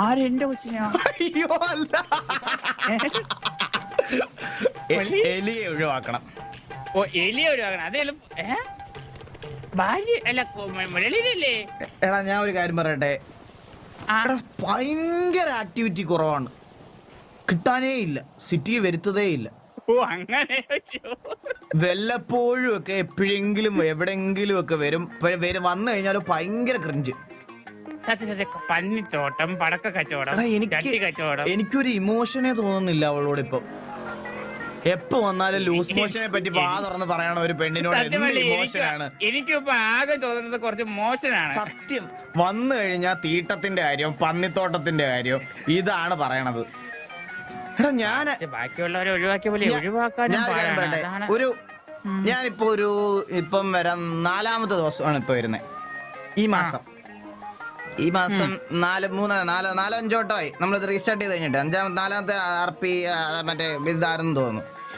ആര് എന്റെ കൊച്ചിനെയോ? അയ്യോ അല്ല, എലിയെ ഒഴിവാക്കണം. ഓ എലിയെ ഒഴിവാക്കണം, അത് ഭാര്യ അല്ല മുരളിയിലല്ലേ? എടാ ഞാൻ ഒരു കാര്യം പറയട്ടെ, എടാ ഭയങ്കര ആക്ടിവിറ്റി കുറവാണ്, കിട്ടാനേ ഇല്ല, സിറ്റി വരുത്തതേ ഇല്ല. ഓ അങ്ങനെ. വല്ലപ്പോഴും ഒക്കെ എപ്പോഴെങ്കിലും എവിടെങ്കിലും ഒക്കെ വരും, വന്നു കഴിഞ്ഞാലും ഭയങ്കര ക്രിഞ്ച്. സത്യം പന്നിത്തോട്ടം, പടക്ക കച്ചവടം, കച്ചവടം. എനിക്കൊരു ഇമോഷനെ തോന്നുന്നില്ല അവളോട് ഇപ്പം. എപ്പോ വന്നാലും ലൂസ് മോഷനെ പറ്റി വാ തുറന്ന് പറയണ ഒരു പെണ്ണിനോട് എന്ത് ഇമോഷനാണ്. എനിക്കിപ്പോ ആകെ തോന്നുന്നത് കുറച്ച് മോശനാണ്. സത്യം, വന്നു കഴിഞ്ഞാൽ തീട്ടത്തിന്റെ കാര്യം, പന്നിത്തോട്ടത്തിന്റെ കാര്യം, ഇതാണ് പറയണത്. എടാ ബാക്കിയുള്ളവരെ ഒഴിവാക്കിയ പോലെ ഒരു ഞാനിപ്പോ ഇപ്പം വരാൻ 4-ാമത്തെ ദിവസമാണ് ഇപ്പൊ വരുന്നത്. ഈ മാസം 4-5 വട്ടമായി നമ്മളിത് റീസ്റ്റാർട്ട് ചെയ്ത് കഴിഞ്ഞിട്ട് 4-ാമത്തെ RP മറ്റേ ഇതാരെന്ന് തോന്നുന്നു.